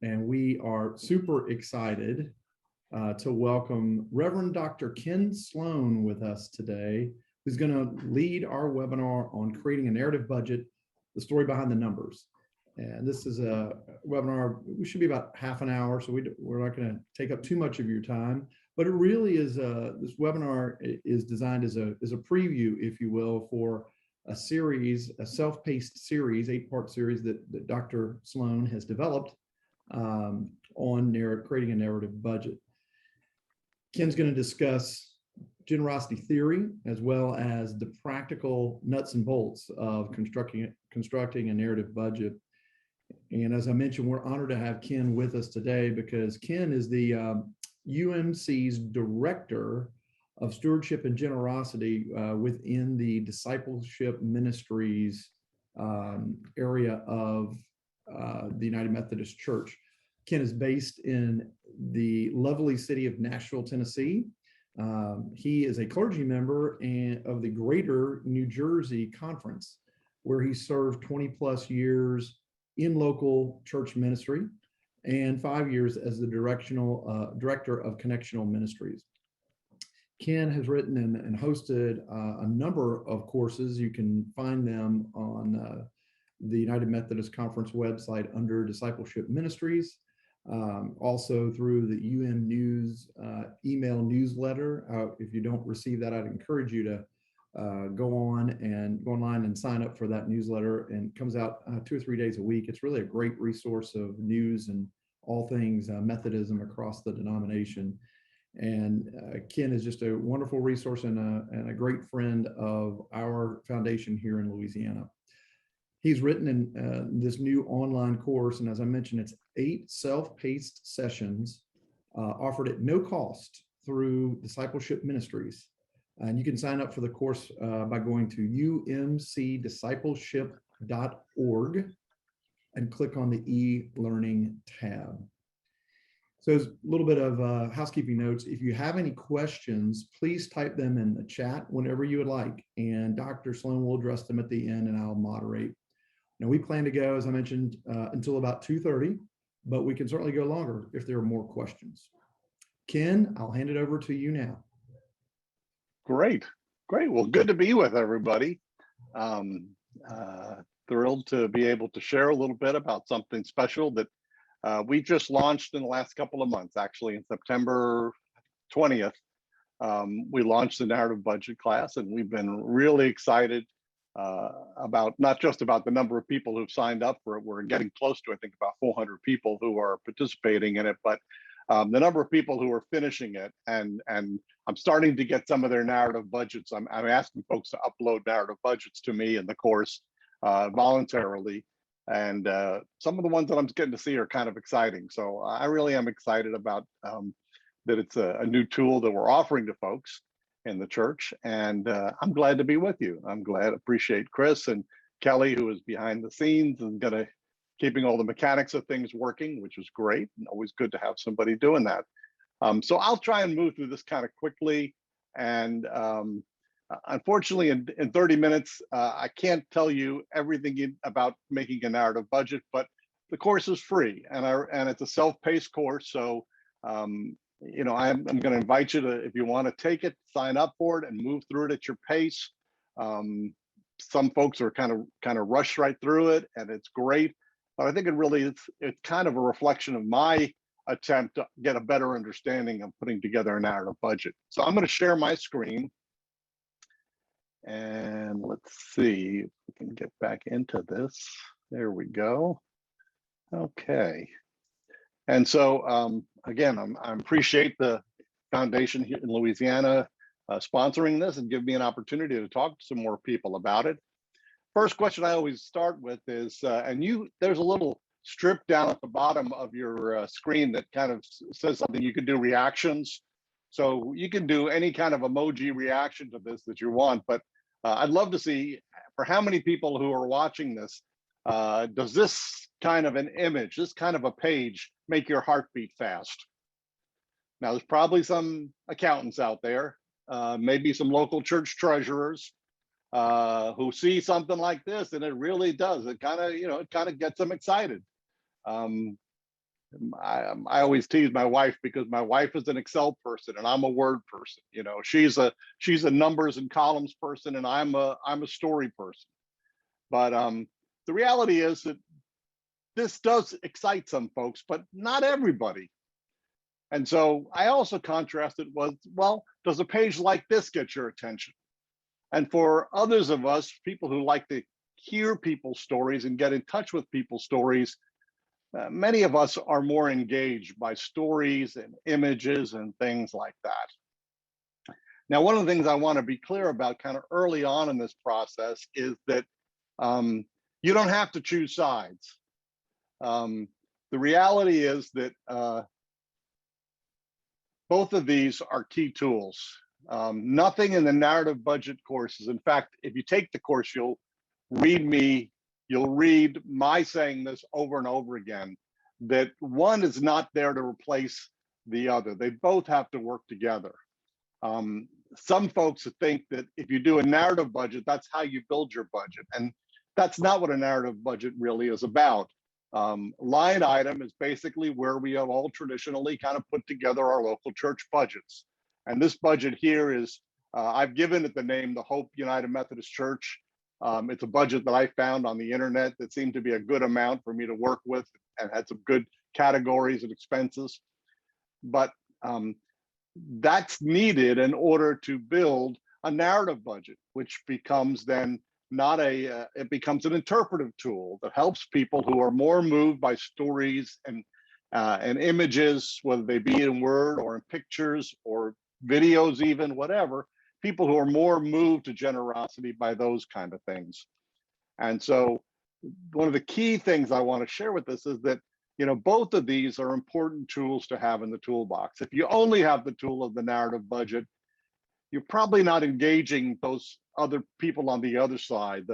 and we are super excited to welcome Reverend Dr. Ken Sloane with us today, who's going to lead our webinar on creating a narrative budget, the story behind the numbers. And this is a webinar, we should be about half an hour, so we're not going to take up too much of your time, but it really is, this webinar is designed as a preview, if you will, for a series, a self-paced series, 8-part series that Dr. Sloane has developed on creating a narrative budget. Ken's going to discuss generosity theory, as well as the practical nuts and bolts of constructing a narrative budget. And as I mentioned, we're honored to have Ken with us today because Ken is the UMC's Director of Stewardship and Generosity within the Discipleship Ministries area of the United Methodist Church. Ken is based in the lovely city of Nashville, Tennessee. He is a clergy member of the Greater New Jersey Conference, where he served 20 plus years in local church ministry and 5 years as the director of connectional ministries. Ken has written and hosted a number of courses. You can find them on the United Methodist Conference website under Discipleship Ministries. Also through the UM News email newsletter. If you don't receive that, I'd encourage you to go online and sign up for that newsletter, and it comes out 2 or 3 days a week. It's really a great resource of news and all things Methodism across the denomination. And Ken is just a wonderful resource and a great friend of our foundation here in Louisiana. He's written in this new online course, and as I mentioned, it's 8 self-paced sessions offered at no cost through Discipleship Ministries. And you can sign up for the course by going to umcdiscipleship.org and click on the e-learning tab. So there's a little bit of housekeeping notes. If you have any questions, please type them in the chat whenever you would like, and Dr. Sloane will address them at the end and I'll moderate. Now, we plan to go, as I mentioned, until about 2:30, but we can certainly go longer if there are more questions. Ken, I'll hand it over to you now. Great. Well, good to be with everybody. Thrilled to be able to share a little bit about something special that we just launched in the last couple of months. Actually, in September 20th, we launched the narrative budget class, and we've been really excited about not just about the number of people who've signed up for it. We're getting close to, I think, about 400 people who are participating in it, but the number of people who are finishing it, and I'm starting to get some of their narrative budgets. I'm asking folks to upload narrative budgets to me in the course voluntarily, and some of the ones that I'm getting to see are kind of exciting. So I really am excited about that it's a new tool that we're offering to folks in the church, and I'm glad to be with you. Appreciate Chris and Kelly, who is behind the scenes and keeping all the mechanics of things working, which is great, and always good to have somebody doing that. So I'll try and move through this kind of quickly, and unfortunately in 30 minutes, I can't tell you everything about making a narrative budget, but the course is free, and it's a self-paced course, so you know, I'm going to invite you to, if you want to take it, sign up for it and move through it at your pace. Some folks are kind of rush right through it, and it's great. But I think it's kind of a reflection of my attempt to get a better understanding of putting together a narrative budget. So I'm going to share my screen, and let's see if we can get back into this. There we go. Okay. And so again, I appreciate the foundation here in Louisiana sponsoring this and give me an opportunity to talk to some more people about it. First question I always start with is, there's a little strip down at the bottom of your screen that kind of says something. You can do reactions. So you can do any kind of emoji reaction to this that you want, but I'd love to see for how many people who are watching this, does this kind of an image, this kind of a page, make your heart beat fast? Now, there's probably some accountants out there, maybe some local church treasurers who see something like this, and it really does. It kind of, it kind of gets them excited. I always tease my wife because my wife is an Excel person and I'm a word person. You know, she's a numbers and columns person, and I'm a story person. But the reality is that this does excite some folks, but not everybody. And so I also contrasted with, well, does a page like this get your attention? And for others of us, people who like to hear people's stories and get in touch with people's stories, many of us are more engaged by stories and images and things like that. Now, one of the things I want to be clear about kind of early on in this process is that you don't have to choose sides. The reality is that both of these are key tools. Nothing in the narrative budget courses. In fact, if you take the course, you'll read my saying this over and over again, that one is not there to replace the other. They both have to work together. Some folks think that if you do a narrative budget, that's how you build your budget. And that's not what a narrative budget really is about. Line item is basically where we have all traditionally kind of put together our local church budgets. And this budget here is, I've given it the name, the Hope United Methodist Church. It's a budget that I found on the internet that seemed to be a good amount for me to work with and had some good categories and expenses. But that's needed in order to build a narrative budget, which becomes then it becomes an interpretive tool that helps people who are more moved by stories and images, whether they be in word or in pictures or videos, even whatever, people who are more moved to generosity by those kind of things. And so one of the key things I want to share with this is that, you know, both of these are important tools to have in the toolbox. If you only have the tool of the narrative budget, you're probably not engaging those other people on the other side,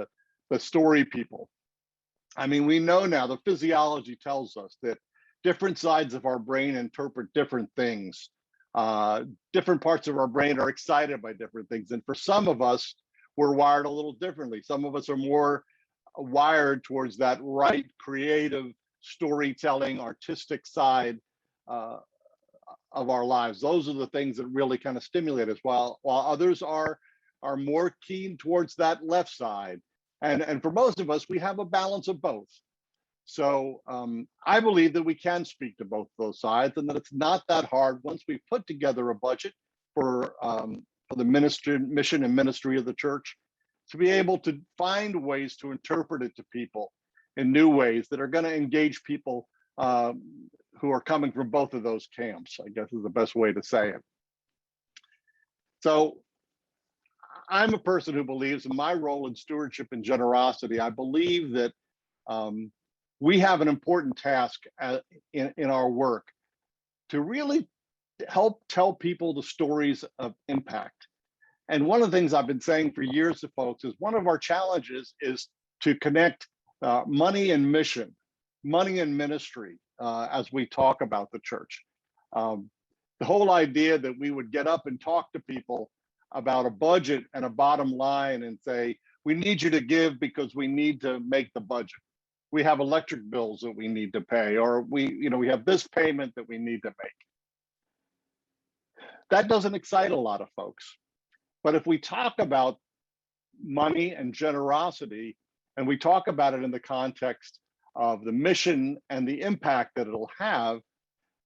the story people. I mean, we know now, the physiology tells us that different sides of our brain interpret different things. Different parts of our brain are excited by different things. And for some of us, we're wired a little differently. Some of us are more wired towards that right, creative, storytelling, artistic side of our lives. Those are the things that really kind of stimulate us, while others are more keen towards that left side. And for most of us, we have a balance of both. So I believe that we can speak to both those sides, and that it's not that hard once we've put together a budget for the mission and ministry of the church, to be able to find ways to interpret it to people in new ways that are going to engage people who are coming from both of those camps, I guess is the best way to say it. So I'm a person who believes in my role in stewardship and generosity. I believe that we have an important task in our work to really help tell people the stories of impact. And one of the things I've been saying for years to folks is one of our challenges is to connect money and mission, money and ministry as we talk about the church. The whole idea that we would get up and talk to people about a budget and a bottom line and say, we need you to give because we need to make the budget. We have electric bills that we need to pay, or we have this payment that we need to make. That doesn't excite a lot of folks. But if we talk about money and generosity, and we talk about it in the context of the mission and the impact that it'll have,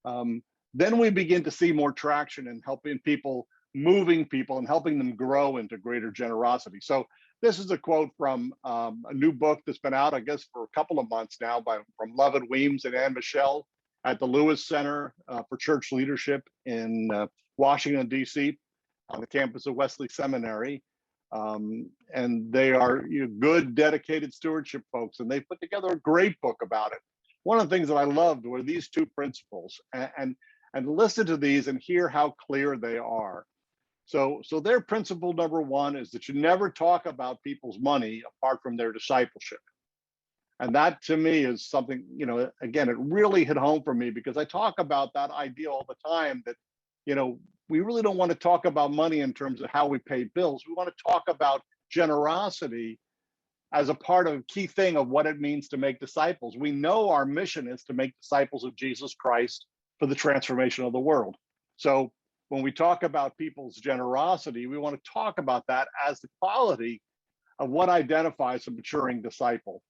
then we begin to see more traction in helping people, moving people, and helping them grow into greater generosity. So this is a quote from a new book that's been out, I guess, for a couple of months now from Lovett Weems and Ann Michelle at the Lewis Center for Church Leadership in Washington, D.C., on the campus of Wesley Seminary. And they are good, dedicated stewardship folks, and they put together a great book about it. One of the things that I loved were these two principles, and listen to these and hear how clear they are. So their principle number one is that you never talk about people's money apart from their discipleship. And that to me is something, again, it really hit home for me, because I talk about that idea all the time that, we really don't want to talk about money in terms of how we pay bills. We want to talk about generosity as a part of a key thing of what it means to make disciples. We know our mission is to make disciples of Jesus Christ for the transformation of the world. So when we talk about people's generosity, we want to talk about that as the quality of what identifies a maturing disciple.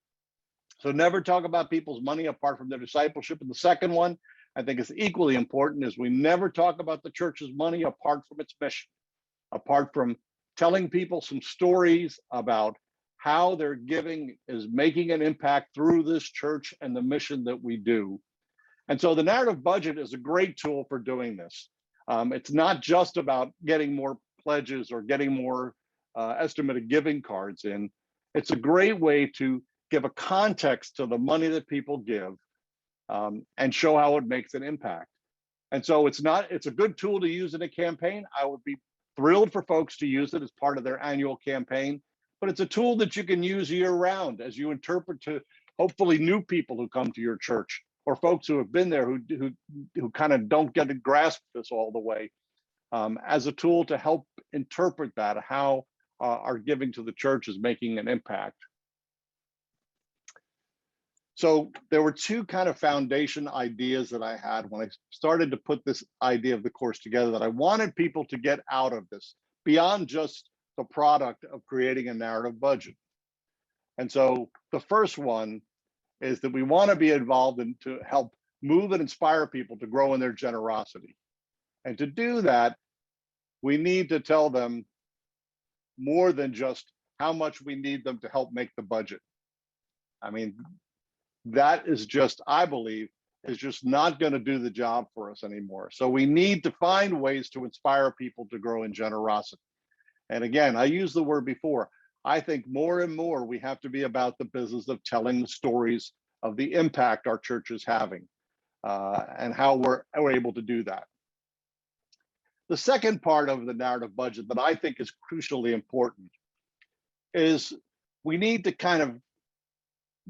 So never talk about people's money apart from their discipleship. And the second one, I think is equally important, is we never talk about the church's money apart from its mission, apart from telling people some stories about how their giving is making an impact through this church and the mission that we do. And so the narrative budget is a great tool for doing this. It's not just about getting more pledges or getting more estimated giving cards in. It's a great way to give a context to the money that people give and show how it makes an impact. And so it's a good tool to use in a campaign. I would be thrilled for folks to use it as part of their annual campaign, but it's a tool that you can use year round as you interpret to hopefully new people who come to your church, or folks who have been there who kind of don't get to grasp this all the way, as a tool to help interpret that, how our giving to the church is making an impact. So there were two kind of foundation ideas that I had when I started to put this idea of the course together, that I wanted people to get out of this beyond just the product of creating a narrative budget. And so the first one is that we want to be involved in to help move and inspire people to grow in their generosity. And to do that, we need to tell them more than just how much we need them to help make the budget. I mean, that is just, I believe, is just not going to do the job for us anymore. So we need to find ways to inspire people to grow in generosity. And again, I used the word before. I think more and more we have to be about the business of telling the stories of the impact our church is having and how we're able to do that. The second part of the narrative budget that I think is crucially important is we need to kind of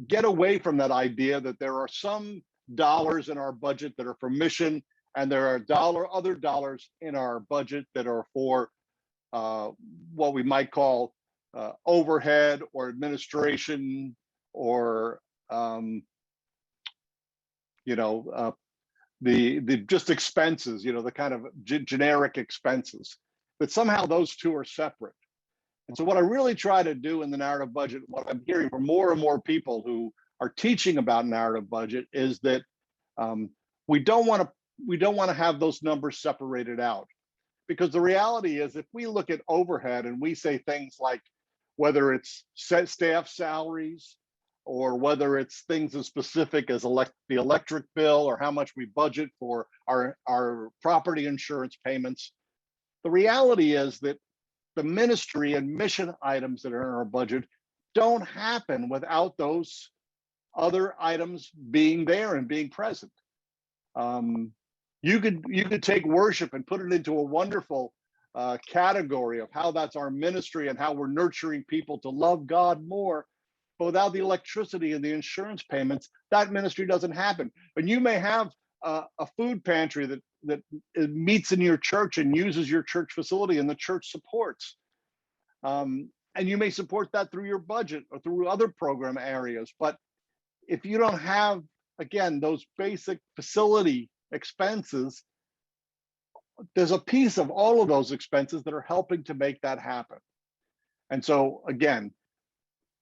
get away from that idea that there are some dollars in our budget that are for mission, and there are other dollars in our budget that are for what we might call overhead or administration, or the just expenses, the kind of generic expenses, that somehow those two are separate. And so what I really try to do in the narrative budget, what I'm hearing from more and more people who are teaching about narrative budget, is that we don't want to have those numbers separated out. Because the reality is, if we look at overhead and we say things like whether it's staff salaries, or whether it's things as specific as the electric bill, or how much we budget for our property insurance payments, the reality is that the ministry and mission items that are in our budget don't happen without those other items being there and being present. You could take worship and put it into a wonderful category of how that's our ministry and how we're nurturing people to love God more. But without the electricity and the insurance payments, that ministry doesn't happen. And you may have a food pantry that meets in your church and uses your church facility, and the church supports. And you may support that through your budget or through other program areas. But if you don't have, again, those basic facility expenses, there's a piece of all of those expenses that are helping to make that happen. And so, again,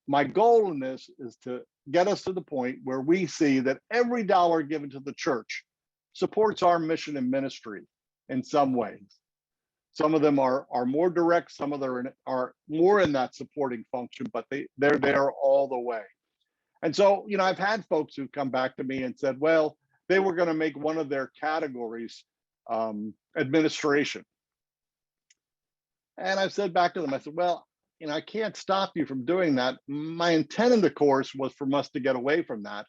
my goal in this is to get us to the point where we see that every dollar given to the church supports our mission and ministry in some ways. Some of them are more direct, some of them are more in that supporting function, but they're there all the way. And so, I've had folks who come back to me and said, well, they were going to make one of their categories administration. And I've said back to them, I said, well, I can't stop you from doing that. My intent in the course was for us to get away from that.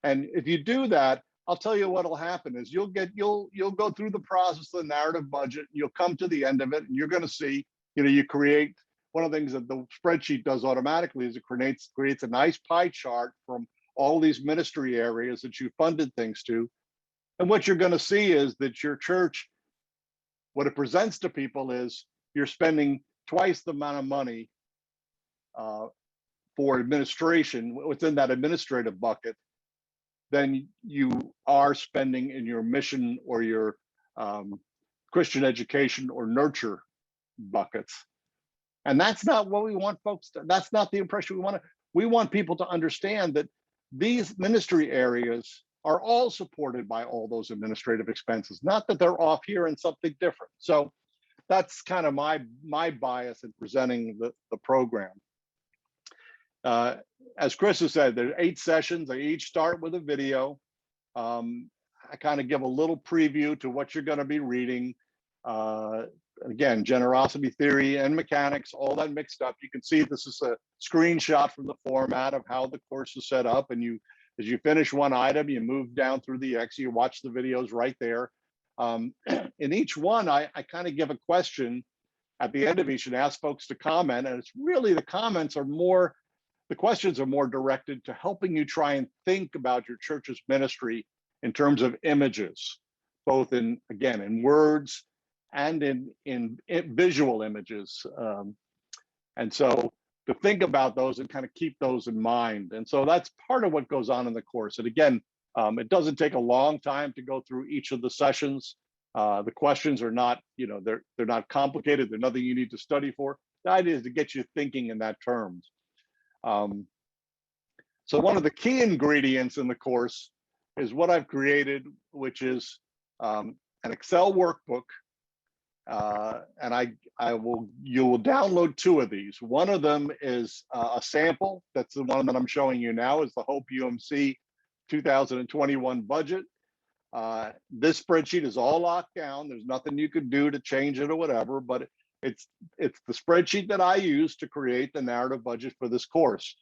And if you do that, I'll tell you what'll happen is you'll go through the process of the narrative budget, you'll come to the end of it, and you're going to see, you create one of the things that the spreadsheet does automatically is it creates a nice pie chart from all these ministry areas that you funded things to. And what you're going to see is that your church, what it presents to people is you're spending twice the amount of money for administration, within that administrative bucket, than you are spending in your mission or your Christian education or nurture buckets. And that's not what we want folks to, that's not the impression we want to, we want people to understand that these ministry areas are all supported by all those administrative expenses, not that they're off here in something different. So that's kind of my bias in presenting the program. As Chris has said, there are 8 sessions. They each start with a video. I kind of give a little preview to what you're going to be reading. Again, generosity theory and mechanics, all that mixed up. You can see this is a screenshot from the format of how the course is set up. And you, as you finish one item, you move down through the X, you watch the videos right there. In each one, I kind of give a question at the end of each and ask folks to comment. And it's really, the comments are more, the questions are more directed to helping you try and think about your church's ministry in terms of images, both in, again, in words and in visual images. And so to think about those and kind of keep those in mind. And so that's part of what goes on in the course. And again, it doesn't take a long time to go through each of the sessions. The questions are not, you know, they're not complicated. They're nothing you need to study for. The idea is to get you thinking in that terms. So one of the key ingredients in the course is what I've created, which is an Excel workbook. And you will download 2 of these. One of them is a sample. That's the one that I'm showing you now, is the Hope UMC 2021 budget. This spreadsheet is all locked down. There's nothing you could do to change it or whatever, but it's the spreadsheet that I use to create the narrative budget for this course.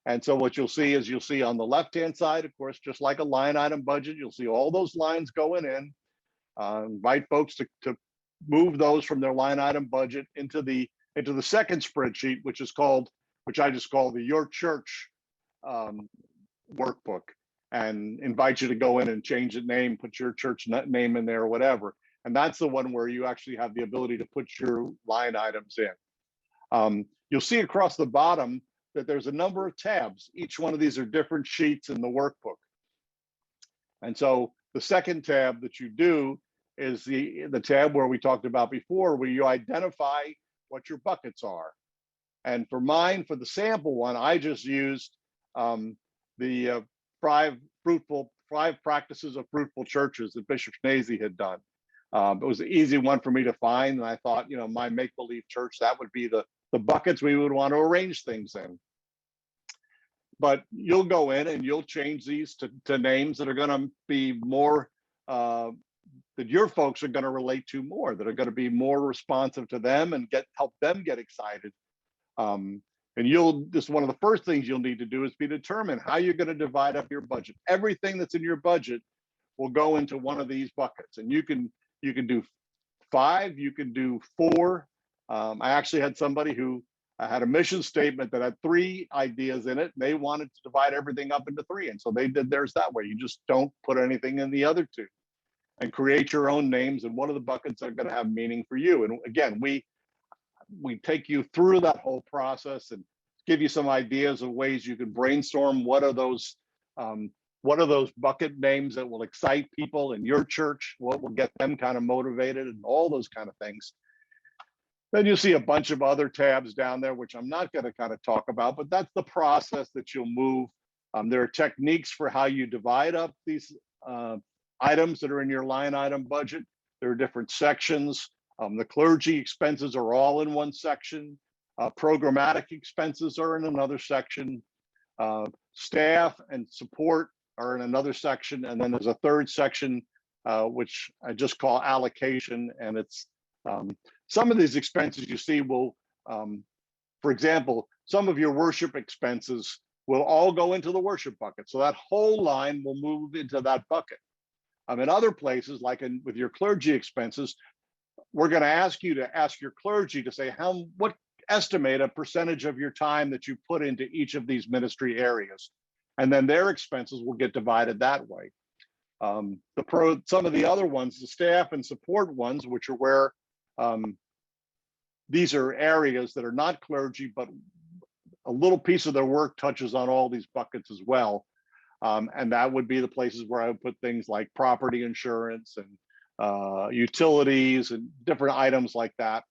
And so what you'll see is, you'll see on the left-hand side, of course, just like a line item budget, you'll see all those lines going in. Invite folks to move those from their line item budget into the second spreadsheet, which I just call the Your Church workbook, and invite you to go in and change the name, put your church name in there or whatever. And that's the one where you actually have the ability to put your line items in. You'll see across the bottom that there's a number of tabs. Each one of these are different sheets in the workbook. And so the second tab that you do is the tab where we talked about before, where you identify what your buckets are. And for mine, for the sample one, I just used the 5 practices of fruitful churches that Bishop Schnase had done. It was an easy one for me to find. And I thought, you know, my make-believe church, that would be the buckets we would want to arrange things in. But you'll go in and you'll change these to names that are going to be more, that your folks are going to relate to more, that are going to be more responsive to them and help them get excited. And just one of the first things you'll need to do is determine how you're going to divide up your budget. Everything that's in your budget will go into one of these buckets, and you can do 5, you can do 4. I actually had somebody who had a mission statement that had 3 ideas in it. They wanted to divide everything up into 3, and so they did theirs that way. You just don't put anything in the other 2, and create your own names, and one of the buckets are going to have meaning for you. And again, we take you through that whole process and give you some ideas of ways you can brainstorm what are those bucket names that will excite people in your church, what will get them kind of motivated, and all those kind of things. Then you'll see a bunch of other tabs down there, which I'm not going to kind of talk about, but that's the process that you'll move. There are techniques for how you divide up these items that are in your line item budget. There are different sections. The clergy expenses are all in one section. Programmatic expenses are in another section. Staff and support are in another section. And then there's a third section, which I just call allocation. And it's some of these expenses you see will, for example, some of your worship expenses will all go into the worship bucket. So that whole line will move into that bucket. In other places, like with your clergy expenses, we're going to ask you to ask your clergy to say what estimate a percentage of your time that you put into each of these ministry areas, and then their expenses will get divided that way. Some of the other ones, the staff and support ones, which are where these are areas that are not clergy, but a little piece of their work touches on all these buckets as well. And that would be the places where I would put things like property insurance and utilities and different items like that.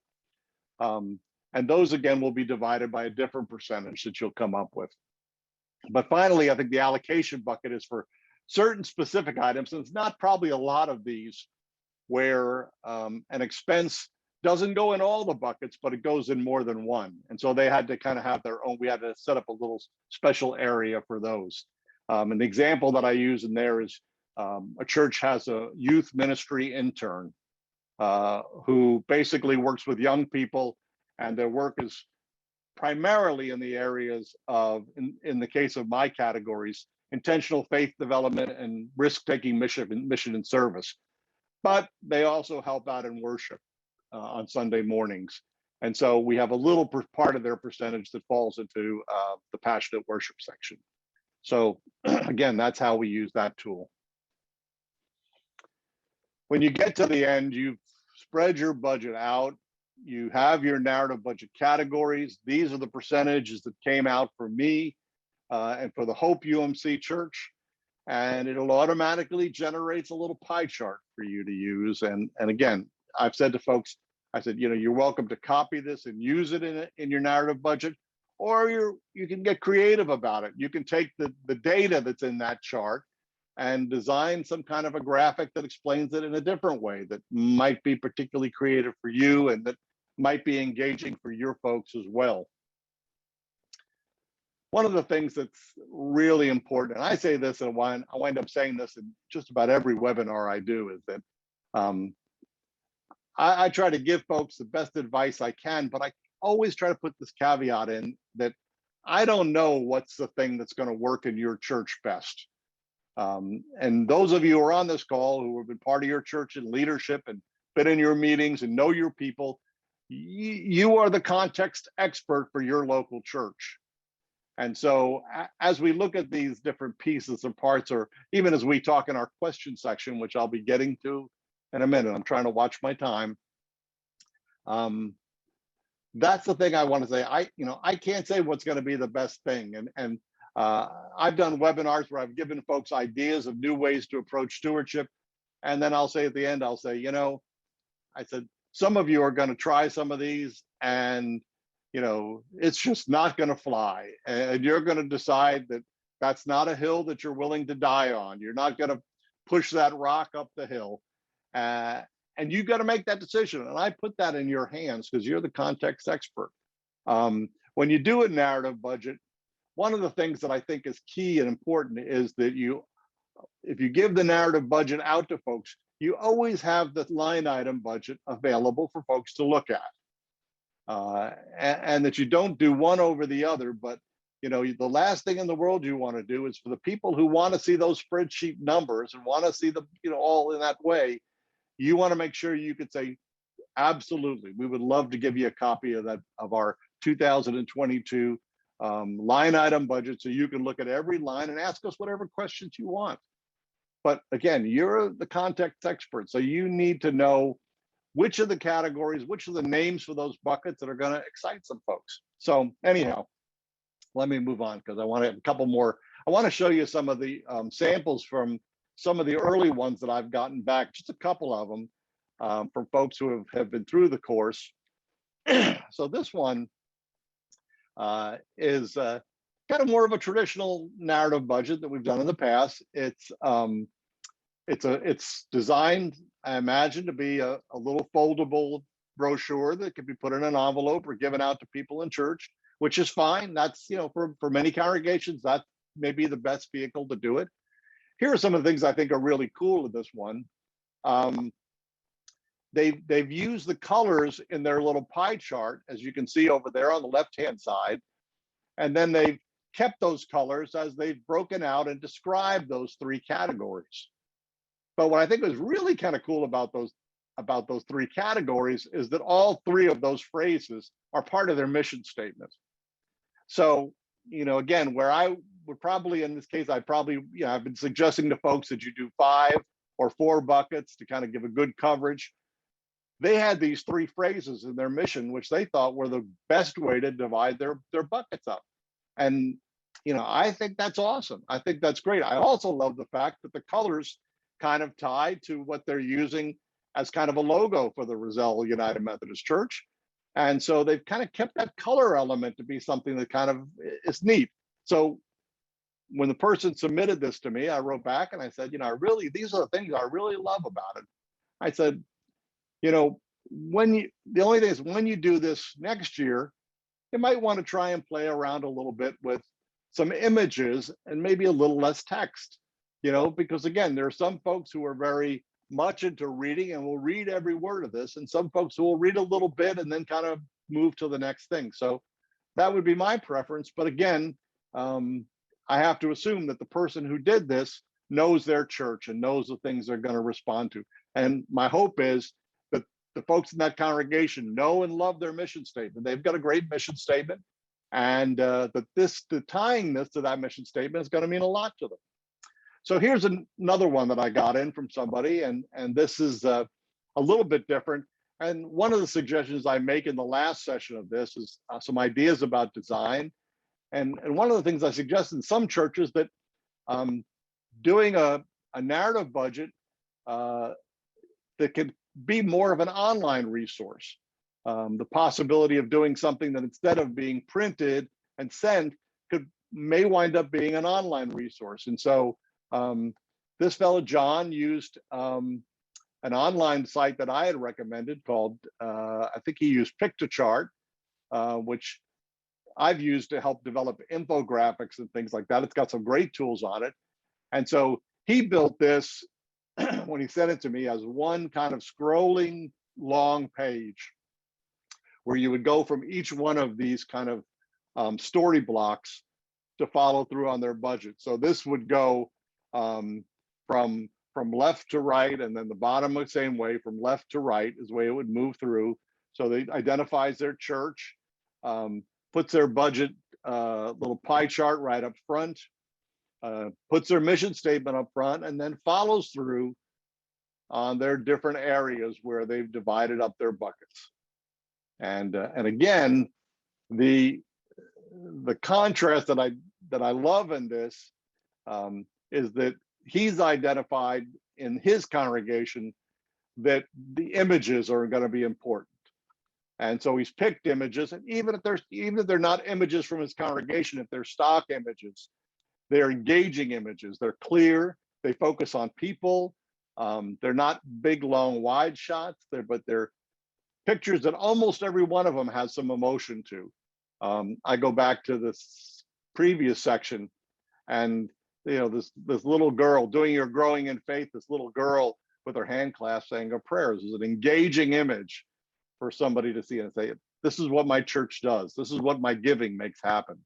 And those, again, will be divided by a different percentage that you'll come up with. But finally, I think the allocation bucket is for certain specific items. And it's not probably a lot of these where an expense doesn't go in all the buckets, but it goes in more than one. And so they had to kind of have their own, we had to set up a little special area for those. And the example that I use in there is a church has a youth ministry intern who basically works with young people, and their work is primarily in the areas of, in the case of my categories, intentional faith development and risk-taking mission and service. But they also help out in worship on Sunday mornings. And so we have a little part of their percentage that falls into the passionate worship section. So again, that's how we use that tool. When you get to the end, you've spread your budget out. You have your narrative budget categories. These are the percentages that came out for me and for the Hope UMC Church. And it'll automatically generates a little pie chart for you to use. And again, I've said to folks, I said, you know, you're welcome to copy this and use it in your narrative budget, or you can get creative about it. You can take the data that's in that chart and design some kind of a graphic that explains it in a different way that might be particularly creative for you and that might be engaging for your folks as well. One of the things that's really important, and I say this, and I wind up saying this in just about every webinar I do, is that I try to give folks the best advice I can, but I always try to put this caveat in that I don't know what's the thing that's going to work in your church best. And those of you who are on this call who have been part of your church in leadership and been in your meetings and know your people, you are the context expert for your local church. And so as we look at these different pieces and parts, or even as we talk in our question section, which I'll be getting to in a minute, I'm trying to watch my time. That's the thing I want to say. I can't say what's going to be the best thing. And I've done webinars where I've given folks ideas of new ways to approach stewardship. And then I'll say at the end, I'll say, you know, I said, some of you are going to try some of these and, you know, it's just not going to fly. And you're going to decide that that's not a hill that you're willing to die on. You're not going to push that rock up the hill. And you've got to make that decision. And I put that in your hands because you're the context expert. When you do a narrative budget, one of the things that I think is key and important is that if you give the narrative budget out to folks, you always have the line item budget available for folks to look at. And that you don't do one over the other, but you know, the last thing in the world you want to do is for the people who want to see those spreadsheet numbers and want to see them, you know, all in that way, you want to make sure you could say, absolutely, we would love to give you a copy of that, of our 2022 line item budget, so you can look at every line and ask us whatever questions you want. But again, you're the context expert, so you need to know which of the categories, which of the names for those buckets that are going to excite some folks. So anyhow, let me move on because I want to have a couple more. I want to show you some of the samples from some of the early ones that I've gotten back, just a couple of them from folks who have been through the course. So this one is kind of more of a traditional narrative budget that we've done in the past. It's designed, I imagine, to be a little foldable brochure that can be put in an envelope or given out to people in church, which is fine. That's, you know, for many congregations, that may be the best vehicle to do it. Here are some of the things I think are really cool with this one. They've used the colors in their little pie chart, as you can see over there on the left-hand side, and then they've kept those colors as they've broken out and described those three categories. But what I think is really kind of cool about those three categories is that all three of those phrases are part of their mission statement. So, you know, again, where I would probably, in this case, I've been suggesting to folks that you do 5 or 4 buckets to kind of give a good coverage. They had these 3 phrases in their mission, which they thought were the best way to divide their buckets up. And, I think that's awesome. I think that's great. I also love the fact that the colors kind of tie to what they're using as kind of a logo for the Roselle United Methodist Church. And so they've kind of kept that color element to be something that kind of is neat. So when the person submitted this to me, I wrote back and I said, these are the things I really love about it. I said, the only thing is when you do this next year, you might want to try and play around a little bit with some images and maybe a little less text, because again, there are some folks who are very much into reading and will read every word of this, and some folks who will read a little bit and then kind of move to the next thing. So that would be my preference. But again, I have to assume that the person who did this knows their church and knows the things they're going to respond to. And my hope is that the folks in that congregation know and love their mission statement. They've got a great mission statement, and the tying this to that mission statement is going to mean a lot to them. So here's another one that I got in from somebody, and this is a little bit different. And one of the suggestions I make in the last session of this is some ideas about design. And one of the things I suggest in some churches that doing a narrative budget that could be more of an online resource. The possibility of doing something that instead of being printed and sent may wind up being an online resource. And so this fellow, John, used an online site that I had recommended called, I think he used Pictochart, which I've used to help develop infographics and things like that. It's got some great tools on it. And so he built this when he sent it to me as one kind of scrolling long page where you would go from each one of these kind of story blocks to follow through on their budget. So this would go from left to right, and then the bottom the same way, from left to right is the way it would move through. So they identifies their church, puts their budget little pie chart right up front, puts their mission statement up front, and then follows through on their different areas where they've divided up their buckets. And again, the contrast that I love in this is that he's identified in his congregation that the images are going to be important. And so he's picked images, and even if they're not images from his congregation, if they're stock images, they're engaging images, they're clear, they focus on people, they're not big, long, wide shots, but they're pictures that almost every one of them has some emotion to. I go back to this previous section, and this little girl doing your growing in faith, this little girl with her hand clasped saying her prayers is an engaging image for somebody to see and say, this is what my church does. This is what my giving makes happen.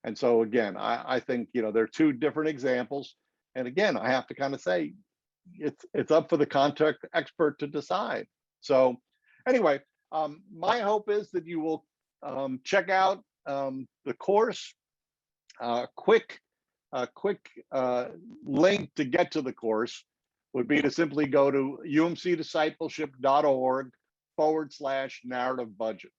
And so again, I think, there are two different examples. And again, I have to kind of say, it's up for the content expert to decide. So anyway, my hope is that you will check out the course. Quick link to get to the course would be to simply go to umcdiscipleship.org/narrative budget.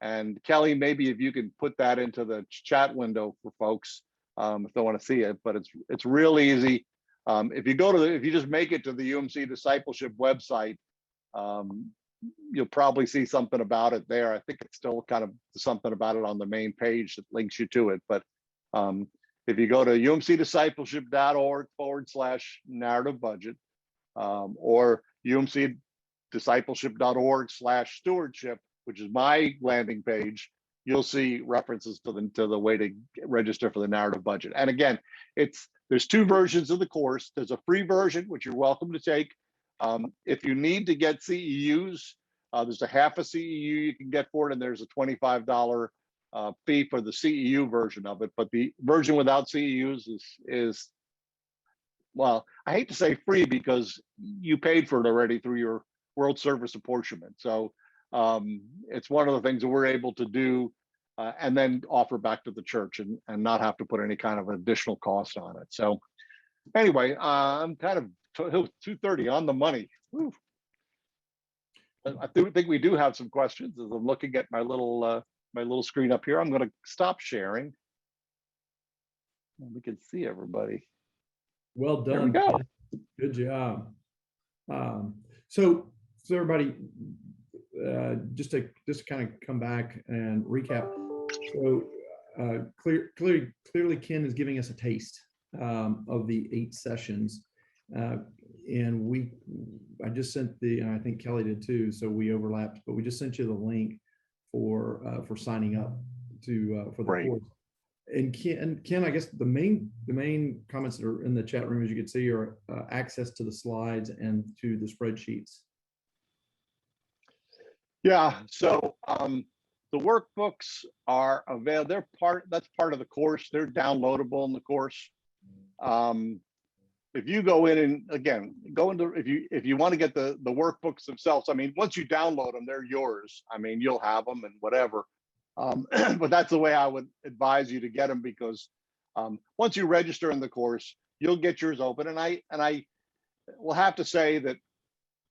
And Kelly, maybe if you can put that into the chat window for folks if they want to see it, but it's real easy. If you just make it to the UMC Discipleship website, you'll probably see something about it there. I think it's still kind of something about it on the main page that links you to it. But if you go to umcdiscipleship.org/narrative budget or umcdiscipleship.org/stewardship, which is my landing page, you'll see references to the way to register for the narrative budget. And again, there's two versions of the course. There's a free version, which you're welcome to take. If you need to get CEUs, there's a half a CEU you can get for it, and there's a $25 fee for the CEU version of it. But the version without CEUs is, well, I hate to say free because you paid for it already through your World Service apportionment. So it's one of the things that we're able to do and then offer back to the church and not have to put any kind of additional cost on it. So anyway, I'm kind of 2:30 on the money. Whew. I think we do have some questions as I'm looking at my little screen up here. I'm going to stop sharing We can see everybody. Well There we done. go. Ken. Good job. So everybody, just to kind of come back and recap. So clearly, Ken is giving us a taste of the 8 sessions, and I just sent and I think Kelly did too. So we overlapped, but we just sent you the link for signing up for the Great. course. And Ken, I guess the main comments that are in the chat room, as you can see, are access to the slides and to the spreadsheets. Yeah. So the workbooks are available. That's part of the course. They're downloadable in the course. If you go in and again if you want to get the workbooks themselves, I mean, once you download them, they're yours. I mean, you'll have them and whatever. But that's the way I would advise you to get them, because once you register in the course, you'll get yours open. And I will have to say that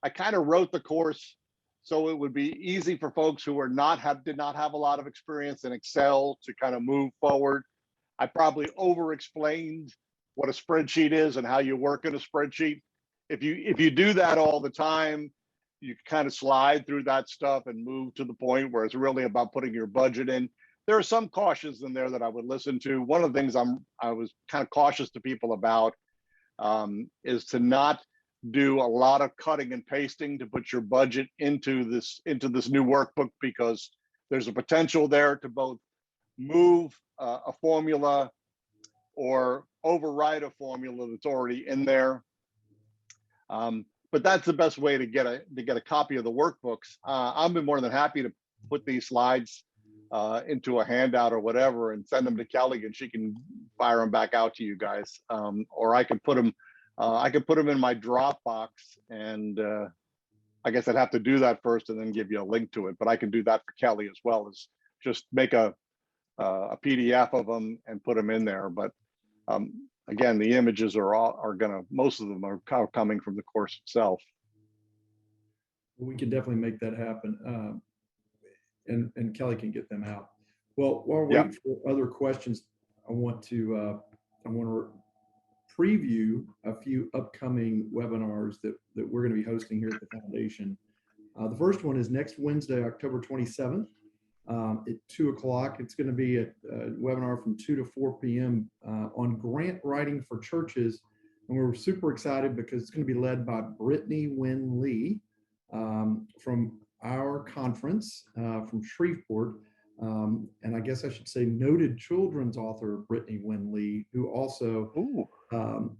I kind of wrote the course so it would be easy for folks who did not have a lot of experience in Excel to kind of move forward. I probably over-explained what a spreadsheet is and how you work in a spreadsheet. If you do that all the time, you kind of slide through that stuff and move to the point where it's really about putting your budget in. There are some cautions in there that I would listen to. One of the things I was kind of cautious to people about is to not do a lot of cutting and pasting to put your budget into this new workbook, because there's a potential there to both move a formula or override a formula that's already in there. But that's the best way to get a copy of the workbooks. I've been more than happy to put these slides into a handout or whatever and send them to Kelly, and she can fire them back out to you guys. Or I can put them in my Dropbox, and I guess I'd have to do that first and then give you a link to it. But I can do that for Kelly as well, as just make a PDF of them and put them in there. But again, the images most of them are coming from the course itself. We can definitely make that happen, and Kelly can get them out. Well, while we wait for other questions, I want to preview a few upcoming webinars that we're going to be hosting here at the foundation. The first one is next Wednesday, October 27th. At 2 o'clock. It's going to be a webinar from 2 to 4 p.m. On grant writing for churches. And we're super excited because it's going to be led by Brittany Wynn Lee from our conference from Shreveport. And I guess I should say noted children's author Brittany Wynn Lee, who also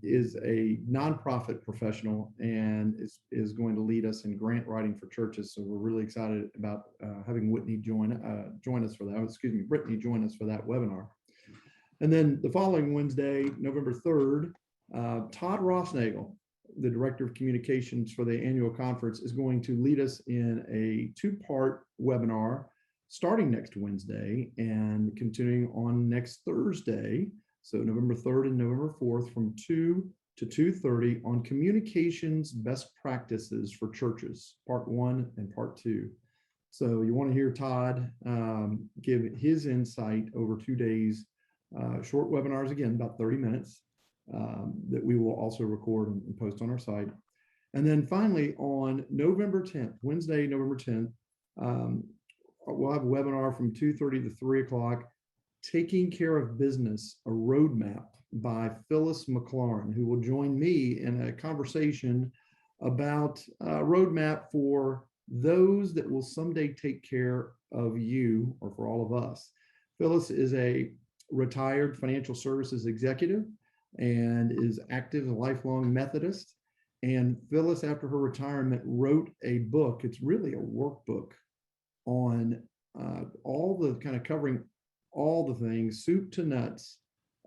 is a nonprofit professional and is going to lead us in grant writing for churches. So we're really excited about having Brittany join us for that webinar. And then the following Wednesday, November 3rd, Todd Rossnagel, the Director of Communications for the annual conference, is going to lead us in a 2-part webinar starting next Wednesday and continuing on next Thursday. So November 3rd and November 4th from 2 to 2:30 on communications best practices for churches, part 1 and part 2. So you want to hear Todd give his insight over 2 days, short webinars, again, about 30 minutes, that we will also record and post on our site. And then finally on November 10th, Wednesday, November 10th, we'll have a webinar from 2:30 to 3 o'clock, Taking Care of Business, a Roadmap, by Phyllis McLaurin, who will join me in a conversation about a roadmap for those that will someday take care of you, or for all of us. Phyllis is a retired financial services executive and is active, a lifelong Methodist. And Phyllis, after her retirement, wrote a book. It's really a workbook on all the kind of covering all the things, soup to nuts,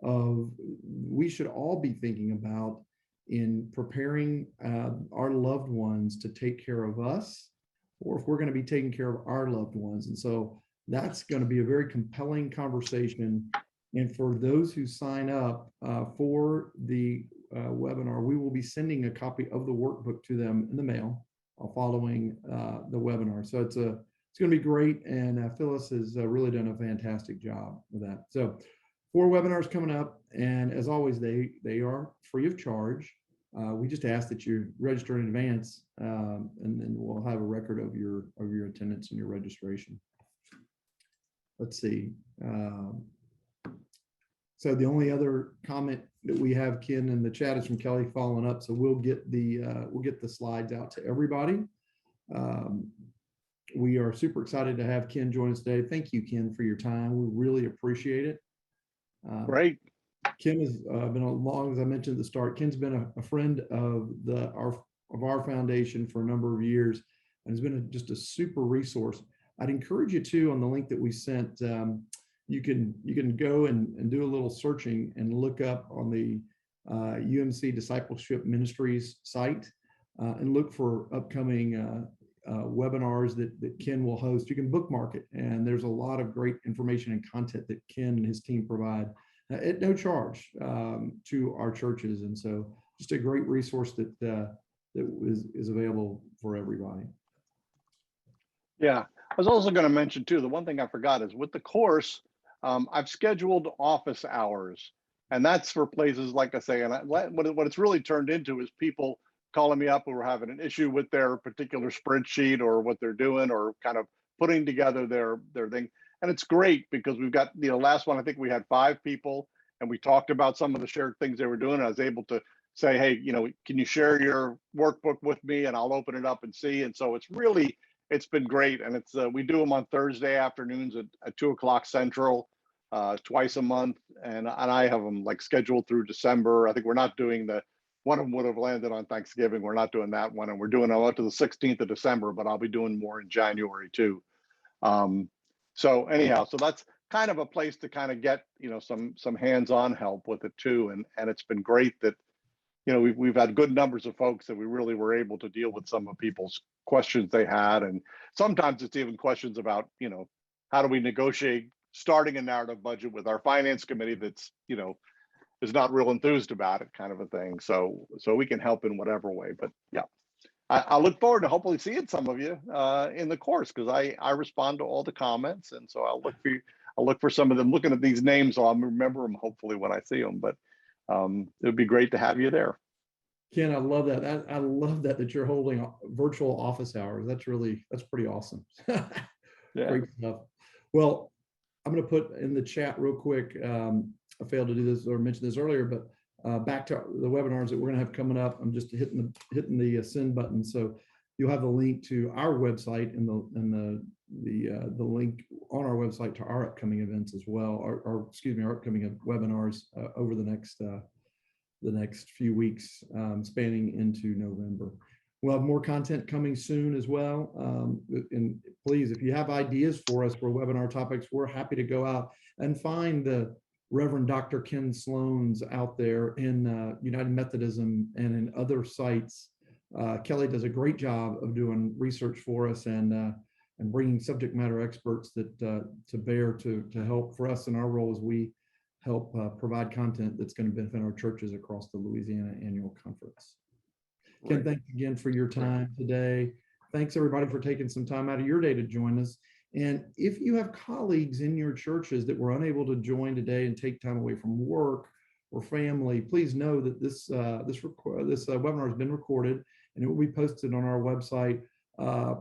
of we should all be thinking about in preparing our loved ones to take care of us, or if we're going to be taking care of our loved ones. And so that's going to be a very compelling conversation. And for those who sign up for the webinar, we will be sending a copy of the workbook to them in the mail following the webinar. So it's going to be great. And Phyllis has really done a fantastic job with that. So 4 webinars coming up, and as always, they are free of charge. We just ask that you register in advance, and then we'll have a record of your attendance and your registration. Let's see. So the only other comment that we have, Ken, in the chat is from Kelly following up. So we'll get the slides out to everybody. We are super excited to have Ken join us today. Thank you, Ken, for your time. We really appreciate it. Great. Ken has been along, as I mentioned at the start. Ken's been a friend of our foundation for a number of years, and has been just a super resource. I'd encourage you to, on the link that we sent, you can go and do a little searching and look up on the UMC Discipleship Ministries site and look for upcoming webinars that Ken will host. You can bookmark it, and there's a lot of great information and content that Ken and his team provide at no charge to our churches. And so just a great resource that is available for everybody. Yeah, I was also going to mention too, the one thing I forgot is with the course, I've scheduled office hours, and that's for places like I say, and what it's really turned into is people calling me up who are having an issue with their particular spreadsheet or what they're doing, or kind of putting together their thing. And it's great because we've got, last one, I think we had 5 people, and we talked about some of the shared things they were doing. I was able to say, hey, can you share your workbook with me, and I'll open it up and see. And so it's been great. And it's we do them on Thursday afternoons at 2:00 Central, twice a month. And I have them like scheduled through December. I think we're not doing one of them would have landed on Thanksgiving. We're not doing that one. And we're doing them up to the 16th of December, but I'll be doing more in January too. So anyhow, so that's kind of a place to kind of get, some hands-on help with it too. And it's been great that, we've had good numbers of folks that we really were able to deal with some of people's questions they had. And sometimes it's even questions about, how do we negotiate starting a narrative budget with our finance committee that's, is not real enthused about it, kind of a thing. So we can help in whatever way. But yeah, I look forward to hopefully seeing some of you in the course, because I respond to all the comments. And so I'll look for some of them. Looking at these names, so I'll remember them hopefully when I see them. But it would be great to have you there. Ken, I love that. I love that you're holding virtual office hours. That's pretty awesome. Yeah. Great stuff. Well, I'm going to put in the chat real quick. I failed to do this or mention this earlier, but back to the webinars that we're going to have coming up. I'm just hitting the send button, so you'll have the link to our website and the link on our website to our upcoming events as well, or excuse me, our upcoming webinars over the next few weeks, spanning into November. We'll have more content coming soon as well. And please, if you have ideas for us for webinar topics, we're happy to go out and find the Reverend Dr. Ken Sloan's out there in United Methodism and in other sites. Kelly does a great job of doing research for us and bringing subject matter experts that to bear to help for us in our role as we help provide content that's going to benefit our churches across the Louisiana Annual Conference. Ken, thanks again for your time today. Thanks everybody for taking some time out of your day to join us. And if you have colleagues in your churches that were unable to join today and take time away from work or family, please know that this webinar has been recorded and it will be posted on our website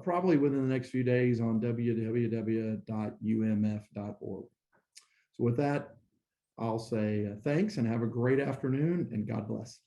probably within the next few days on www.umf.org. So with that, I'll say thanks and have a great afternoon, and God bless.